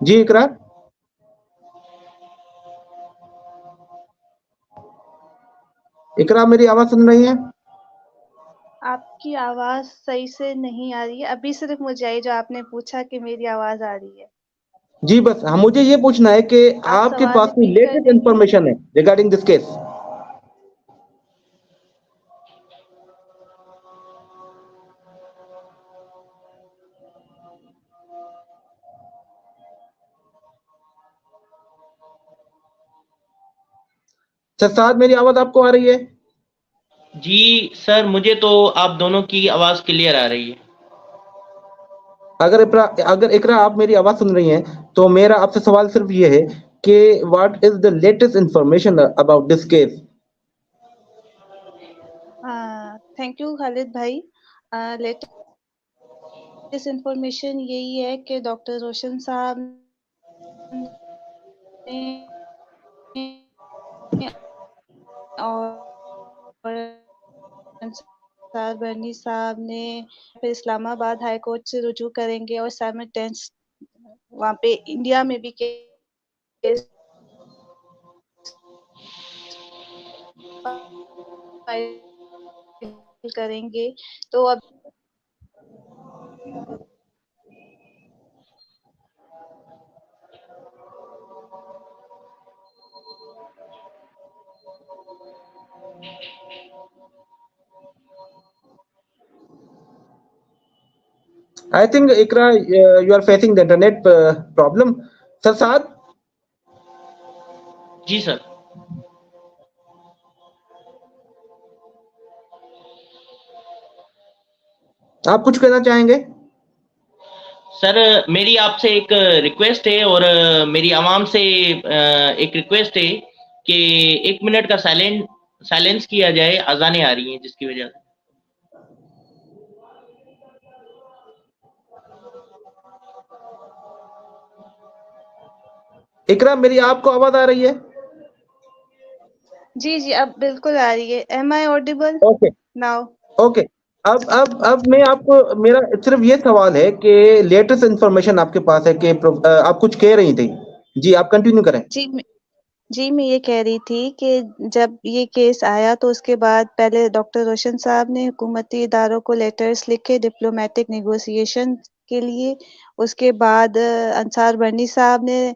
जी इकरा। इकरा मेरी आवाज सुन रही है? आपकी आवाज सही से नहीं आ रही है। अभी सिर्फ मुझे आई जो आपने पूछा कि मेरी आवाज आ रही है। जी बस मुझे ये पूछना है कि आप आपके सवाल पास कोई रिपीट कर लेटेस्ट देंगे? इंफॉर्मेशन है रिगार्डिंग दिस केस? सर साहब मेरी आवाज आपको आ रही है? जी सर, मुझे तो आप दोनों की आवाज़ क्लियर आ रही है। अगर इकरा आप मेरी आवाज सुन रही हैं तो मेरा आपसे सवाल सिर्फ ये है कि what is the latest information about this case? Thank you Khalid भाई। लेटेस्ट इंफॉर्मेशन यही है कि डॉक्टर रोशन साहब ने और अंसार बर्नी साहब ने फिर इस्लामाबाद हाई कोर्ट से रुजू करेंगे और साइमल्टेनियस वहाँ पे इंडिया में भी केस फाइल करेंगे। तो अब I think Ikra, you are facing the internet problem. Sir साहब जी सर। आप कुछ कहना चाहेंगे? सर मेरी आपसे एक रिक्वेस्ट है और मेरी आवाम से एक रिक्वेस्ट है कि 1 मिनट का साइलेंस किया जाए, अज़ानें आ रही हैं जिसकी वजह से। इकरा मेरी आपको आवाज आ रही है? जी जी अब बिल्कुल आ रही है। Am I audible okay now? Okay. अब मैं आपको मेरा सिर्फ ये सवाल है कि लेटेस्ट इंफॉर्मेशन आपके पास है कि आप कुछ कह रही थी। जी आप कंटिन्यू करें। जी जी, मैं ये कह रही थी कि जब ये केस आया तो उसके बाद पहले डॉक्टर रोशन साहब ने हुकूमती इदारों को लेटर्स लिखे डिप्लोमेटिक नेगोशिएशन के लिए। उसके बाद अंसार बर्नी साहब ने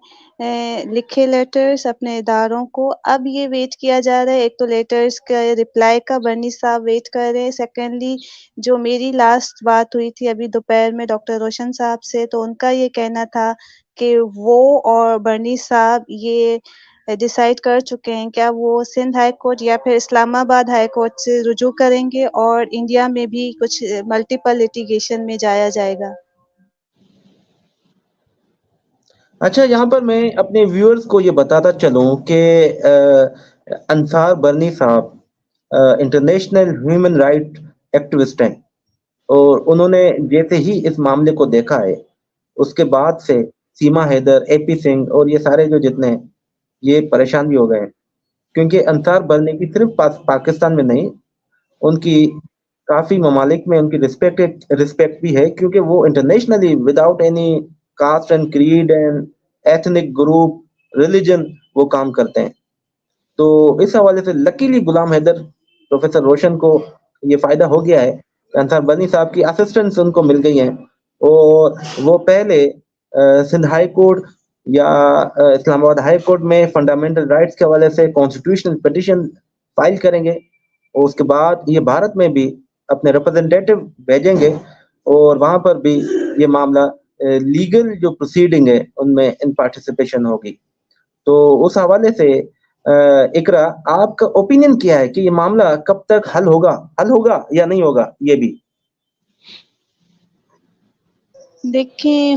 लिखे लेटर्स अपने इदारों को। अब ये वेट किया जा रहा है, एक तो लेटर्स का रिप्लाई का बर्नी साहब वेट कर रहे हैं। सेकेंडली जो मेरी लास्ट बात हुई थी अभी दोपहर में डॉक्टर रोशन साहब से, तो उनका ये कहना था कि वो और बर्नी साहब ये डिसाइड कर चुके हैं क्या वो सिंध हाई कोर्ट या फिर इस्लामाबाद हाई कोर्ट से रुजू करेंगे और इंडिया में भी कुछ मल्टीपल लिटिगेशन में जाया जाएगा। अच्छा यहाँ पर मैं अपने व्यूअर्स को ये बताता चलूँ कि अंसार बर्नी साहब इंटरनेशनल ह्यूमन राइट एक्टिविस्ट हैं और उन्होंने जैसे ही इस मामले को देखा है उसके बाद से सीमा हैदर, एपी सिंह और ये सारे जो जितने हैं, ये परेशान भी हो गए हैं क्योंकि अंसार बर्नी की सिर्फ पाकिस्तान में नहीं उनकी काफी ममालिक में उनकी रिस्पेक्ट भी है क्योंकि वो internationally without any caste and creed and ethnic group religion वो काम करते हैं। तो इस हवाले से लकीली गुलाम हैदर प्रोफेसर रोशन को ये फायदा हो गया है अंसार बनी साहब की असिस्टेंस उनको मिल गई हैं और वो पहले सिंध हाई कोर्ट या इस्लामाबाद हाई कोर्ट में फंडामेंटल राइट्स के हवाले से कॉन्स्टिट्यूशनल पिटिशन फाइल करेंगे और उसके बाद ये भारत में भी अपने रिप्रेजेंटेटिव भेजेंगे और वहां पर भी ये मामला लीगल जो प्रोसीडिंग है उनमें इन पार्टिसिपेशन होगी। तो उस हवाले से इकरा आपका ओपिनियन क्या है कि ये मामला कब तक हल होगा या नहीं होगा ये भी? देखिए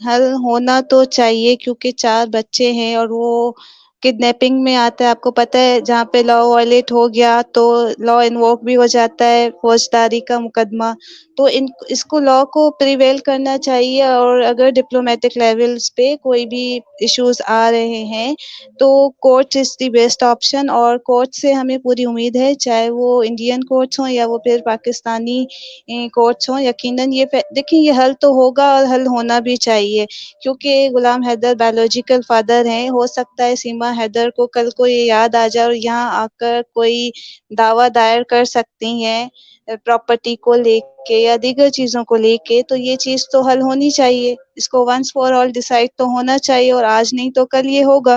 हल होना तो चाहिए क्योंकि 4 बच्चे हैं और वो किडनैपिंग में आता है, आपको पता है, जहाँ पे लॉ वायलेट हो गया तो लॉ इन्वोक भी हो जाता है, फौजदारी का मुकदमा। तो इसको लॉ को प्रिवेल करना चाहिए, और अगर डिप्लोमेटिक लेवल्स पे कोई भी इश्यूज आ रहे हैं तो court is the best option, और कोर्ट से हमें पूरी उम्मीद है, चाहे वो इंडियन कोर्ट्स हों या वो फिर पाकिस्तानी कोर्ट्स हों। यकीनन देखिए, ये हल तो होगा और हल होना भी चाहिए, क्योंकि गुलाम हैदर बायोलॉजिकल फादर हैं। हो सकता है सीमा हैदर को कल को ये याद आ जाए और यहाँ आकर कोई दावा दायर कर सकती हैं प्रॉपर्टी को लेके या दीगर चीजों को लेके, तो ये चीज तो हल होनी चाहिए। इसको वंस फॉर ऑल डिसाइड तो होना चाहिए, और आज नहीं तो कल ये होगा।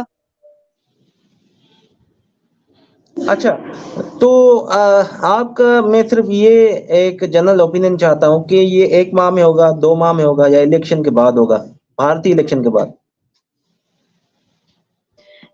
अच्छा, तो आपका मैं सिर्फ ये एक जनरल ओपिनियन चाहता हूँ कि ये 1 माह में होगा, 2 माह में होगा या इलेक्शन के बाद होगा, भारतीय इलेक्शन के बाद?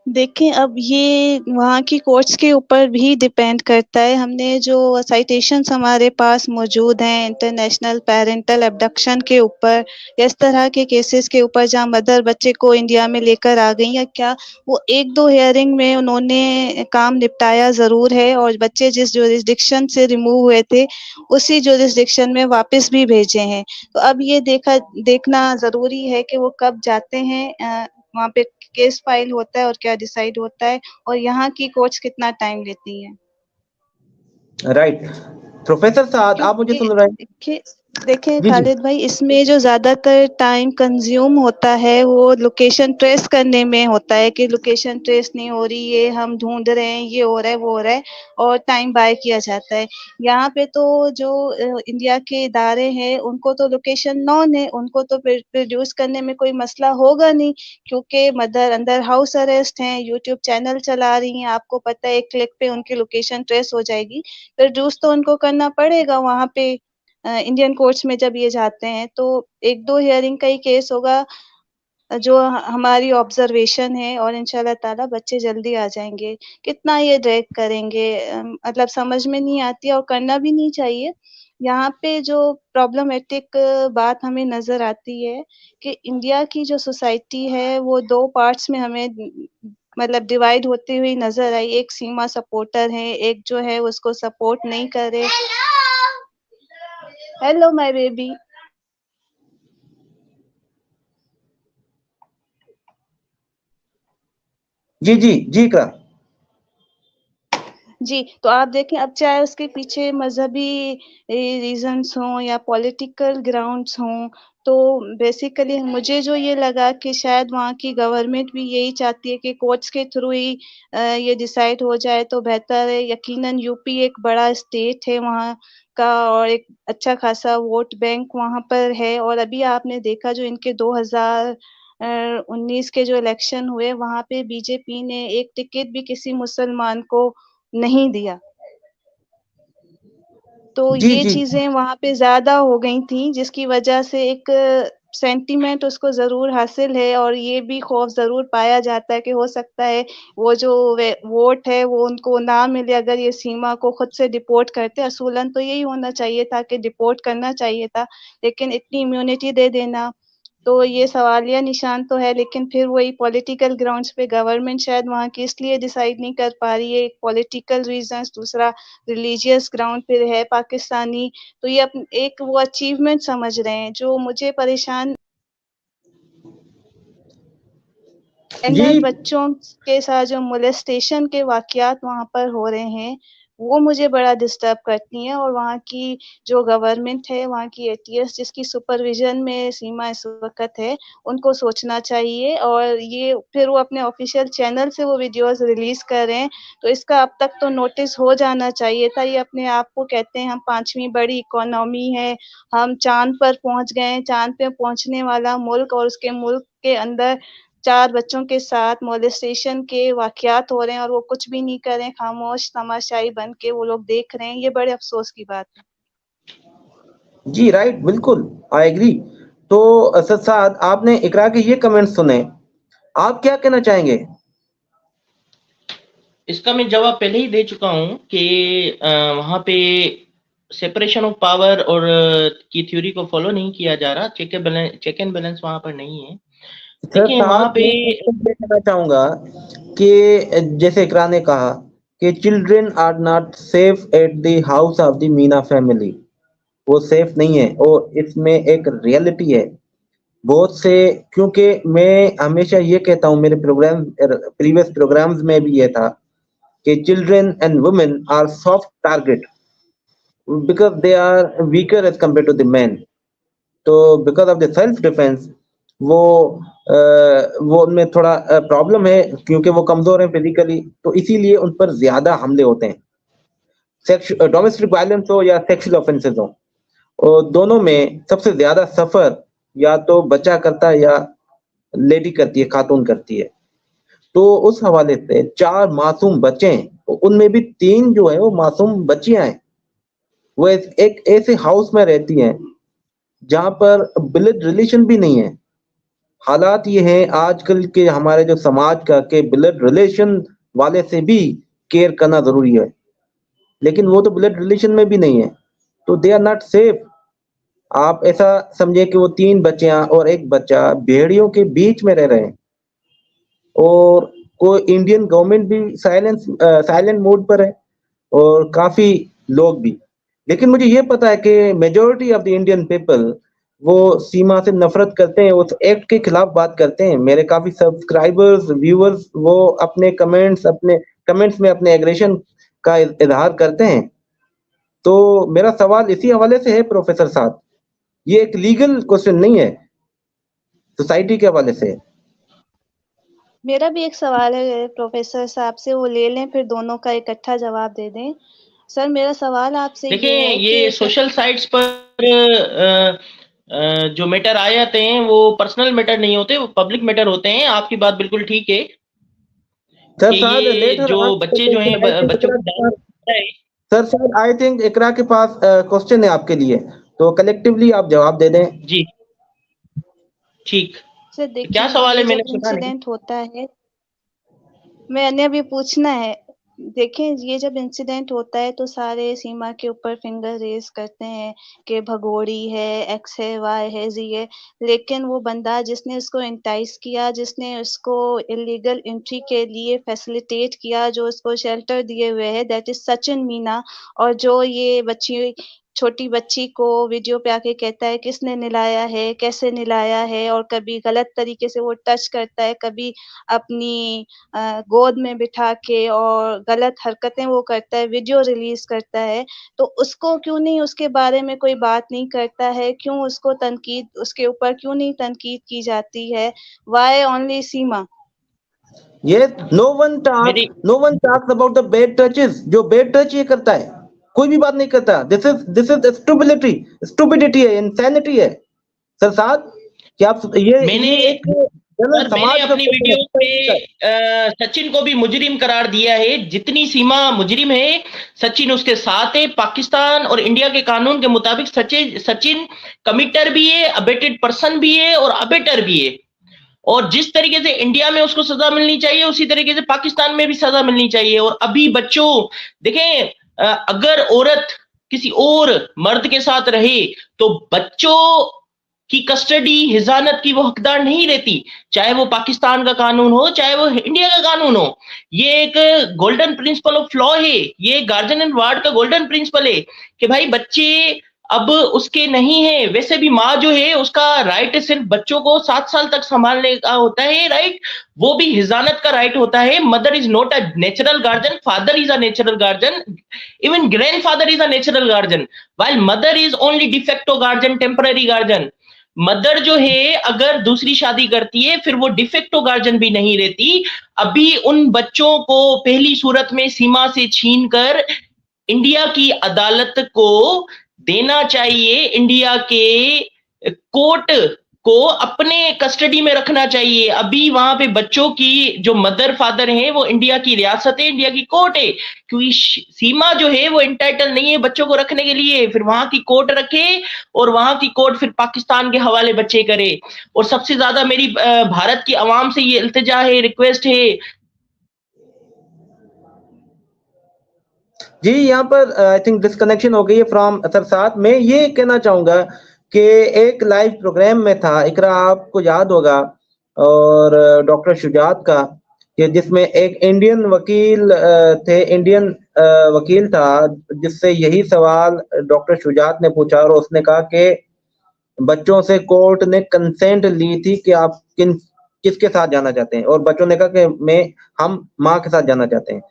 देखें, अब ये वहाँ की कोर्ट्स के ऊपर भी डिपेंड करता है। हमने जो साइटेशंस हमारे पास मौजूद हैं इंटरनेशनल पेरेंटल अबडक्शन के ऊपर, इस तरह के केसेस के ऊपर जहाँ मदर बच्चे को इंडिया में लेकर आ गई या क्या, वो 1-2 हियरिंग में उन्होंने काम निपटाया ज़रूर है, और बच्चे जिस जुरिस्डिक्शन से रिमूव हुए थे, उसी जुरिस्डिक्शन में वापस भी भेजे हैं। तो अब ये देखना ज़रूरी है कि वो कब जाते हैं, वहाँ पे केस फाइल होता है और क्या डिसाइड होता है, और यहाँ की कोर्ट्स कितना टाइम लेती हैं। राइट। प्रोफेसर साद, आप मुझे क्योंकि सुन रहे हैं? देखें जी, जी। खालिद भाई, इसमें जो ज़्यादातर टाइम कंज्यूम होता है वो लोकेशन ट्रेस करने में होता है, कि लोकेशन ट्रेस नहीं हो रही है, हम ढूंढ रहे हैं, ये हो रहा है, वो हो रहा है, और टाइम बाय किया जाता है। यहाँ पे तो जो इंडिया के इदारे हैं उनको तो लोकेशन नॉन है, उनको तो प्रोड्यूस करने में कोई मसला होगा नहीं, क्योंकि मदर अंदर हाउस अरेस्ट हैं, यूट्यूब चैनल चला रही हैं, आपको पता है एक क्लिक पे उनकी लोकेशन ट्रेस हो जाएगी। प्रोड्यूस तो उनको करना पड़ेगा वहाँ पे इंडियन कोर्ट्स में जब ये जाते हैं, तो 1-2 हियरिंग का ही केस होगा जो हमारी ऑब्जर्वेशन है, और इंशाल्लाह ताला बच्चे जल्दी आ जाएँगे। कितना ये ड्रैग करेंगे, मतलब समझ में नहीं आती और करना भी नहीं चाहिए। यहाँ पे जो प्रॉब्लमेटिक बात हमें नज़र आती है कि इंडिया की जो सोसाइटी है वो 2 पार्ट्स में हमें मतलब डिवाइड होती हुई नज़र आई। एक सीमा सपोर्टर है, एक जो है उसको सपोर्ट नहीं कर रहे। Hello my baby. जी, जी, जी, इकरा। जी, तो आप देखें, अब चाहे उसके पीछे मज़हबी रीज़न्स हों या पॉलिटिकल ग्राउंड्स हों, तो बेसिकली मुझे जो ये लगा कि शायद वहाँ की गवर्नमेंट भी यही चाहती है कि कोर्ट्स के थ्रू ही ये डिसाइड हो जाए तो बेहतर है। यकीनन यूपी एक बड़ा स्टेट है वहाँ का, और एक अच्छा खासा वोट बैंक वहाँ पर है, और अभी आपने देखा जो इनके 19 के जो इलेक्शन हुए, वहाँ पे बीजेपी ने एक टिकट भी किसी मुसलमान को नहीं दिया। तो जी, ये जी। चीज़ें वहाँ पे ज़्यादा हो गई थी, जिसकी वजह से एक सेंटिमेंट उसको ज़रूर हासिल है, और ये भी खौफ ज़रूर पाया जाता है कि हो सकता है वो जो वोट है वो उनको ना मिले अगर ये सीमा को खुद से डिपोर्ट करते। असूलन तो यही होना चाहिए था कि डिपोर्ट करना चाहिए था, लेकिन इतनी इम्यूनिटी दे देना, तो ये सवालिया निशान तो है। लेकिन फिर वही पॉलिटिकल ग्राउंड्स पे गवर्नमेंट शायद वहाँ की इसलिए डिसाइड नहीं कर पा रही है, एक पॉलिटिकल रीज़न्स, दूसरा रिलीजियस ग्राउंड पे है पाकिस्तानी, तो ये एक वो अचीवमेंट समझ रहे हैं। जो मुझे परेशान जी, माइनर बच्चों के साथ जो मोलेस्टेशन के वाक़यात वहाँ पर हो रहे हैं, वो मुझे बड़ा डिस्टर्ब करती हैं, और वहाँ की जो गवर्नमेंट है, वहाँ की एटीएस जिसकी सुपरविज़न में सीमा इस वक़्त है, उनको सोचना चाहिए, और ये फिर वो अपने ऑफ़िशियल चैनल से वो वीडियोज़ रिलीज़ कर रहे हैं, तो इसका अब तक तो नोटिस हो जाना चाहिए था। ये अपने आप को कहते हैं हम 5वीं बड़ी इकोनॉमी है, हम चाँद पर पहुँच गए हैं, चाँद पे पहुँचने वाला मुल्क, और उसके मुल्क के अंदर 4 बच्चों के साथ मोलेस्टेशन के वाक़यात हो रहे हैं और वो कुछ भी नहीं कर रहे हैं, खामोश तमाशाई बन के वो लोग देख रहे हैं, ये बड़े अफ़सोस की बात है। जी, राइट, बिल्कुल, आई एग्री। तो असद साद, आपने इकरा के ये कमेंट्स सुने, आप क्या कहना चाहेंगे? इसका मैं जवाब पहले ही दे चुका हूँ कि वहाँ पे सेपरेशन ऑफ पावर और की थ्योरी को फ़ॉलो नहीं किया जा रहा, चेक एंड बैलेंस वहाँ पर नहीं है। सर देखिए वहाँ साथ पे मैं ये कहना चाहूँगा कि जैसे इकरा ने कहा कि children are not safe at the house of the Meena family. वो सेफ नहीं है और इसमें एक रियलिटी है। बहुत से, क्योंकि मैं हमेशा ये कहता हूँ, मेरे प्रोग्राम प्रीवियस प्रोग्राम्स में भी ये था कि children and women are soft target because they are weaker as compare to the man. तो because of the self defence वो वो उनमें थोड़ा प्रॉब्लम है, क्योंकि वो कमजोर हैं फिजिकली, तो इसीलिए उन पर ज्यादा हमले होते हैं। डोमेस्टिक वायलेंस हो या सेक्सुअल ऑफेंसेस हो, और दोनों में सबसे ज्यादा सफर या तो बच्चा करता है या लेडी करती है, खातून करती है। तो उस हवाले से 4 मासूम बच्चे हैं, उनमें भी 3 जो है वो मासूम बच्चियां हैं। वो एक ऐसे हाउस में रहती हैं जहां पर ब्लड रिलेशन भी नहीं है। हालात ये हैं आजकल के हमारे जो समाज का कि ब्लड रिलेशन वाले से भी केयर करना जरूरी है, लेकिन वो तो ब्लड रिलेशन में भी नहीं है, तो दे आर नॉट सेफ। आप ऐसा समझे कि वो 3 बच्चियां और एक बच्चा भेड़ियों के बीच में रह रहे हैं, और कोई इंडियन गवर्नमेंट भी साइलेंट मोड पर है, और काफी लोग भी। लेकिन मुझे ये पता है कि majority of the Indian people वो सीमा से नफरत करते हैं, उस एक्ट के खिलाफ बात करते हैं। मेरे काफी सब्सक्राइबर्स, व्यूअर्स, वो अपने कमेंट्स में अपने एग्रेशन का इजहार करते हैं। तो मेरा सवाल इसी हवाले से है प्रोफेसर साहब, ये एक लीगल क्वेश्चन नहीं है, सोसाइटी के हवाले से है। मेरा भी एक सवाल है प्रोफेसर साहब से, वो ले लें फिर दोनों का इकट्ठा जवाब दे दें। सर मेरा सवाल आपसे ये देखिए है ये कि सोशल साइट्स पर जो मैटर आ जाते हैं वो पर्सनल मैटर नहीं होते, वो पब्लिक मैटर होते हैं। आपकी बात बिल्कुल ठीक है सर कि साहब ये लेट हर जो आंसर, बच्चे जो हैं आई थिंक बच्चों इकरा को के डाउन पास, होता है। सर साहब आई थिंक इकरा के पास क्वेश्चन है आपके लिए, तो कलेक्टिवली आप जवाब दे दें। जी ठीक। सर क्या देखिए, सवाल है, ये मैंने जब सुना नहीं। इंसिडेंट होता है, मैंने अभी पूछना है। देखें, ये जब इंसिडेंट होता है तो सारे सीमा के ऊपर फिंगर रेज करते हैं कि भगोड़ी है, एक्स है, वाई है, जी है। लेकिन वो बंदा जिसने उसको इंटाइस किया, जिसने उसको इलीगल एंट्री के लिए फैसिलिटेट किया, जो उसको शेल्टर दिए हुए है, दैट इज सचिन मीना। और जो ये बच्ची, छोटी बच्ची को वीडियो पे आके कहता है किसने निलाया है, कैसे निलाया है, और कभी गलत तरीके से वो टच करता है, कभी अपनी गोद में बिठा के और गलत हरकतें वो करता है, वीडियो रिलीज़ करता है, तो उसको क्यों नहीं, उसके बारे में कोई बात नहीं करता है? क्यों उसको तनकीद, उसके ऊपर क्यों नहीं तनकीद की जाती है? Why only Seema? ये मेरी no one talks about the bad touches. जो बैड टच ये करता है, कोई भी बात नहीं करता। दिस इज स्टुपिडिटी है, इंसैनिटी है। सर साहब, क्या आप मैंने ये एक जनरल सर मैंने समाज का अपनी क्वेश्चन वीडियो है, पे सर। सचिन को भी मुजरिम करार दिया है। जितनी सीमा मुजरिम है, सचिन उसके साथ है। पाकिस्तान और इंडिया के कानून के मुताबिक सचिन सचिन कमिटर भी है, अबेटेड पर्सन भी है और अबेटर भी है। और जिस तरीके से इंडिया में उसको सजा मिलनी चाहिए, उसी तरीके से पाकिस्तान में भी सजा मिलनी चाहिए। और अभी बच्चों, देखें, अगर औरत किसी और मर्द के साथ रहे तो बच्चों की कस्टडी, हिजानत की वो हकदार नहीं रहती, चाहे वो पाकिस्तान का कानून हो, चाहे वो इंडिया का कानून हो। ये एक गोल्डन प्रिंसिपल ऑफ लॉ है, ये गार्जियन एंड वार्ड का गोल्डन प्रिंसिपल है कि भाई बच्चे अब उसके नहीं है। वैसे भी माँ जो है उसका राइट है सिर्फ बच्चों को 7 साल तक संभालने का होता है, राइट। वो भी हिजानत का राइट होता है। Mother is not a natural guardian, father is a natural guardian, even grandfather is a natural guardian, while mother is only de facto guardian, temporary guardian. Mother जो है अगर दूसरी शादी करती है फिर वो डिफेक्टो गार्जियन भी नहीं रहती। अभी उन बच्चों को पहली सूरत में सीमा से छीनकर इंडिया की अदालत को देना चाहिए, इंडिया के कोर्ट को अपने कस्टडी में रखना चाहिए। अभी वहां पे बच्चों की जो मदर फादर हैं वो इंडिया की रियासत है, इंडिया की कोर्ट है, क्योंकि सीमा जो है वो इंटाइटल नहीं है बच्चों को रखने के लिए। फिर वहां की कोर्ट रखे और वहां की कोर्ट फिर पाकिस्तान के हवाले बच्चे करे। और सबसे ज्यादा मेरी भारत की आवाम से ये इल्तिजा है, रिक्वेस्ट है। जी, यहाँ पर आई थिंक डिस्कनेक्शन हो गई है फ्रॉम सर साहब। मैं ये कहना चाहूंगा कि एक लाइव प्रोग्राम में था, इकरा आपको याद होगा, और डॉक्टर शुजात का, कि जिसमें एक इंडियन वकील थे, इंडियन वकील था, जिससे यही सवाल डॉक्टर शुजात ने पूछा और उसने कहा कि बच्चों से कोर्ट ने कंसेंट ली थी कि आप किसके साथ जाना चाहते हैं, और बच्चों ने कहा कि हम माँ के साथ जाना चाहते हैं।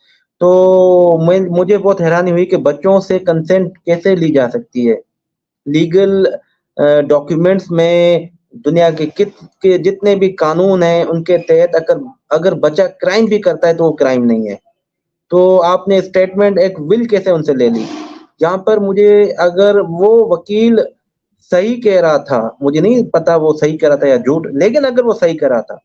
तो मुझे बहुत हैरानी हुई कि बच्चों से कंसेंट कैसे ली जा सकती है। लीगल डॉक्यूमेंट्स में दुनिया के जितने भी कानून हैं उनके तहत अगर बच्चा क्राइम भी करता है तो वो क्राइम नहीं है। तो आपने स्टेटमेंट एक विल कैसे उनसे ले ली? जहाँ पर मुझे, अगर वो वकील सही कह रहा था, मुझे नहीं पता वो सही कह रहा था या झूठ, लेकिन अगर वो सही कह रहा था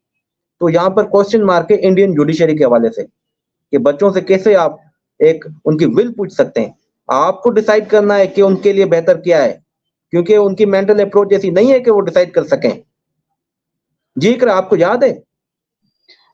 तो यहाँ पर क्वेश्चन मार्क है इंडियन जुडिशरी के हवाले से, कि बच्चों से कैसे आप एक उनकी विल पूछ सकते हैं। आपको डिसाइड करना है कि उनके लिए बेहतर क्या है, क्योंकि उनकी मेंटल अप्रोच ऐसी नहीं है कि वो डिसाइड कर सकें। जी इकरा, आपको याद है?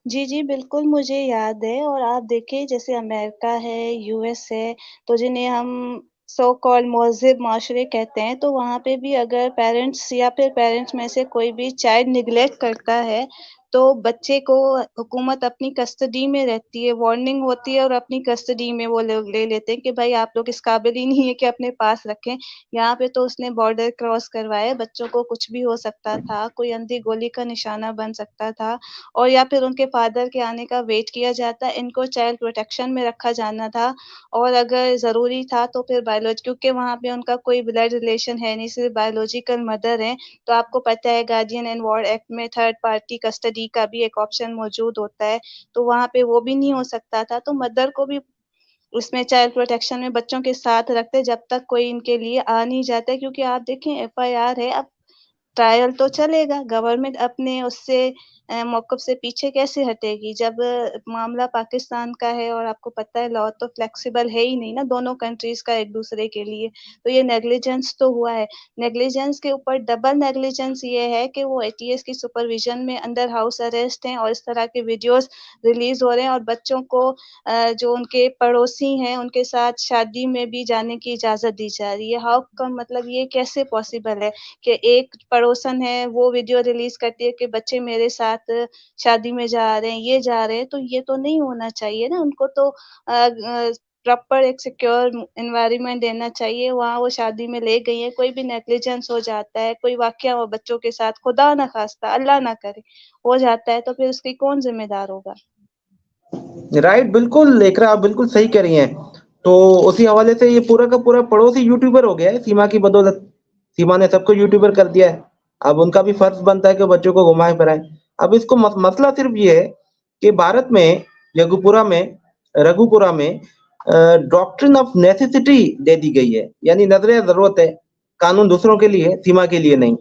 जी, जी, बिल्कुल मुझे याद है। और आप देखिए जैसे अमेरिका है, यूएस है, तो जिन्हें हम सो कॉल्ड महज़िब माशरे कहते हैं, तो वहाँ पे भी अगर पेरेंट्स या फिर पेरेंट्स में से कोई भी चाइल्ड नेग्लेक्ट करता है, तो बच्चे को हुकूमत अपनी कस्टडी में रहती है, वार्निंग होती है और अपनी कस्टडी में वो लोग ले लेते हैं कि भाई आप लोग इस काबिल ही नहीं है कि अपने पास रखें। यहाँ पे तो उसने बॉर्डर क्रॉस करवाया, बच्चों को कुछ भी हो सकता था, कोई अंधी गोली का निशाना बन सकता था। और या फिर उनके फादर के आने का वेट किया जाता, इनको चाइल्ड प्रोटेक्शन में रखा जाना था। और अगर ज़रूरी था तो फिर क्योंकि वहाँ पे उनका कोई ब्लड रिलेशन है नहीं, सिर्फ़ बायोलॉजिकल मदर हैं, तो आपको पता है गार्डियन एंड वार्ड एक्ट में थर्ड पार्टी कस्टडी का भी एक ऑप्शन मौजूद होता है, तो वहाँ पे वो भी नहीं हो सकता था। तो मदर को भी उसमें चाइल्ड प्रोटेक्शन में बच्चों के साथ रखते जब तक कोई इनके लिए आ नहीं जाता है, क्योंकि आप देखें एफआईआर है, अब ट्रायल तो चलेगा, गवर्नमेंट अपने उससे मौक़िफ़ से पीछे कैसे हटेगी जब मामला पाकिस्तान का है और आपको पता है लॉ तो फ्लेक्सिबल है ही नहीं ना दोनों कंट्रीज़ का एक-दूसरे के लिए। तो ये नेग्लिजेंस तो हुआ है। नेग्लिजेंस के ऊपर डबल नेग्लिजेंस ये है कि वो एटीएस की सुपरविज़न में अंडर हाउस अरेस्ट हैं और इस तरह के वीडियोज़ रिलीज़ हो रहे हैं और बच्चों को जो उनके पड़ोसी हैं, उनके साथ शादी में भी जाने की इजाज़त दी जा रही है। हाउ कम, मतलब ये कैसे पॉसिबल है कि एक पड़ोसन है, वो वीडियो रिलीज़ करती है कि बच्चे मेरे साथ शादी में जा रहे हैं, ये जा रहे हैं, तो ये तो नहीं होना चाहिए ना। उनको तो प्रॉपर एक सिक्योर एनवायरनमेंट देना चाहिए, वहाँ वो शादी में ले गई हैं, कोई भी नेग्लिजेंस हो जाता है, कोई वाक़या हो बच्चों के साथ, खुदा ना ख़ास्ता, अल्लाह ना करे, हो जाता है, तो फिर उसकी कौन ज़िम्मेदार होगा? राइट, बिल्कुल इकरा, आप बिल्कुल सही कह रही हैं। तो उसी हवाले से ये पूरा का पूरा पड़ोसी यूट्यूबर हो गया है सीमा की बदौलत। सीमा ने सबको यूट्यूबर कर दिया है। अब उनका भी फर्ज बनता है कि बच्चों को घुमाएँ-फिराएँ। अब इसको मसला सिर्फ ये है कि भारत में रघुपुरा में डॉक्ट्रिन ऑफ नेसेसिटी दे दी गई है। यानी नज़रे ज़रूरत है, कानून दूसरों के लिए है, सीमा के लिए नहीं।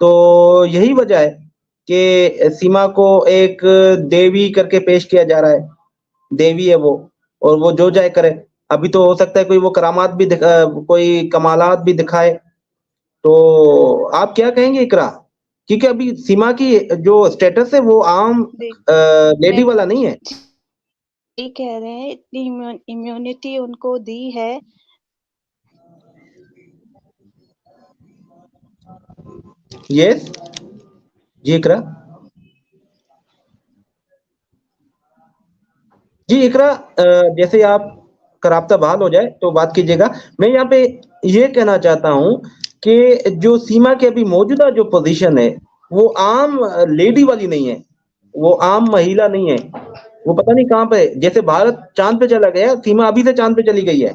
तो यही वजह है कि सीमा को एक देवी करके पेश किया जा रहा है। देवी है वो, और वो जो चाहे करे। अभी तो हो सकता है कोई वो करामात भी कोई कमालात भी दिखाए। तो आप क्या कहेंगे इकरा? क्योंकि अभी सीमा की जो स्टेटस है वो आम लेडी नहीं, वाला नहीं है। ठीक कह रहे हैं, इतनी इम्यूनिटी उनको दी है। यस, जी इकरा। जी इकरा, जैसे आपका राब्ता बहाल हो जाए तो बात कीजिएगा। मैं यहाँ पे ये कहना चाहता हूँ कि जो सीमा की अभी मौजूदा जो पोजीशन है, वो आम लेडी वाली नहीं है, वो आम महिला नहीं है। वो पता नहीं कहाँ पे, जैसे भारत चाँद पे चला गया, सीमा अभी से चाँद पे चली गई है।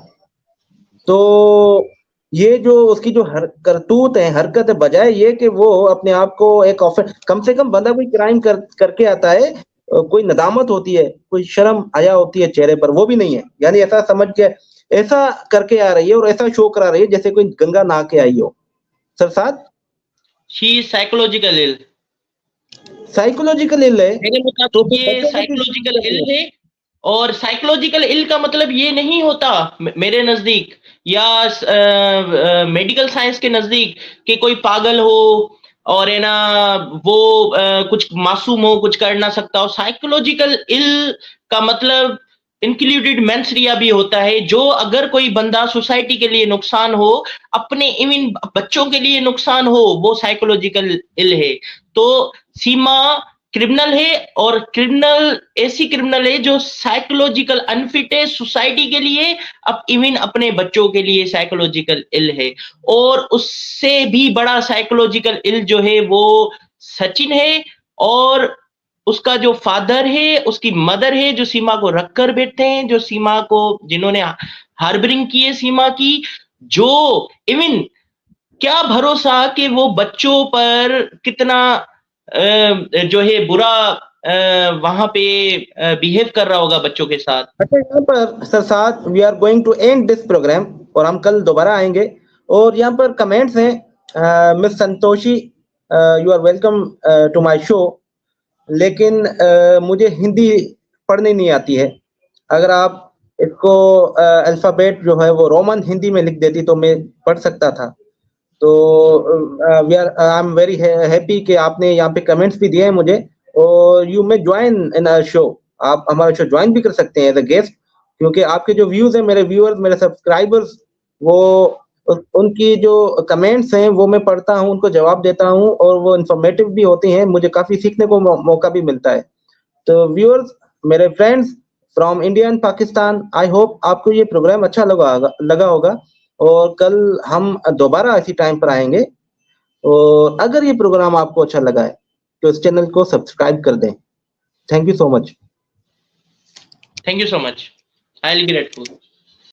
तो ये जो उसकी जो करतूत है, हरकत है, बजाय ये कि वो अपने आप को एक कम से कम बंदा कोई क्राइम करके आता है, कोई नदामत होती है, कोई शर्म हया होती है चेहरे पर, वो भी नहीं है। यानी ऐसा समझ के ऐसा करके आ रही है और ऐसा शो करा रही है जैसे कोई गंगा नहा के आई हो। Sarsad, she is psychological ill. Psychological ill है, मेरे तो मुताबिक फिर ये बच्चों को क्यों साइकोलॉजिकल कर रही इल है? है। और साइकोलॉजिकल इल का मतलब ये नहीं होता मेरे नजदीक या मेडिकल साइंस के नजदीक कि कोई पागल हो और है ना वो कुछ मासूम हो, कुछ कर ना सकता हो। साइकोलॉजिकल इल का मतलब इंक्लूडेड मेंसरिया भी होता है, जो अगर कोई बंदा सोसाइटी के लिए नुकसान हो, अपने इवन बच्चों के लिए नुकसान हो, वो साइकोलॉजिकल इल है। तो सीमा क्रिमिनल है, और क्रिमिनल ऐसी क्रिमिनल है जो साइकोलॉजिकल अनफिट है सोसाइटी के लिए, अब इवन अपने बच्चों के लिए साइकोलॉजिकल इल है। और उससे भी बड़ा साइकोलॉजिकल इल जो है वो सचिन है, और उसका जो फादर है, उसकी मदर है, जो सीमा को रख कर बैठते हैं, जो सीमा को, जिन्होंने हार्बरिंग की है सीमा की, जो इवन क्या भरोसा कि वो बच्चों पर कितना जो है बुरा वहां पे बिहेव कर रहा होगा बच्चों के साथ। अच्छा, यहाँ पर सर साथ we are going to end this programme, और हम कल दोबारा आएंगे। और यहाँ पर कमेंट्स हैं, miss Santoshi, you are welcome to my show, लेकिन मुझे हिंदी पढ़नी नहीं आती है। अगर आप इसको अल्फाबेट जो है वो रोमन हिंदी में लिख देती तो मैं पढ़ सकता था। तो आई एम वेरी हैप्पी कि आपने यहाँ पे कमेंट्स भी दिए हैं मुझे, और you may join in our show, आप हमारा शो ज्वाइन भी कर सकते हैं एज अ गेस्ट, क्योंकि आपके जो व्यूज हैं, मेरे व्यूअर्स, मेरे सब्सक्राइबर्स, वो उनकी जो कमेंट्स हैं वो मैं पढ़ता हूँ, उनको जवाब देता हूँ, और वो इंफॉर्मेटिव भी होती हैं, मुझे काफी सीखने को मौका भी मिलता है। तो व्यूअर्स, मेरे friends from India and Pakistan, I hope आपको ये प्रोग्राम अच्छा लगा होगा, और कल हम दोबारा इसी टाइम पर आएंगे। और अगर ये प्रोग्राम आपको अच्छा लगा है तो इस चैनल को सब्सक्राइब कर दें। Thank you so much. Thank you so much, I will be grateful.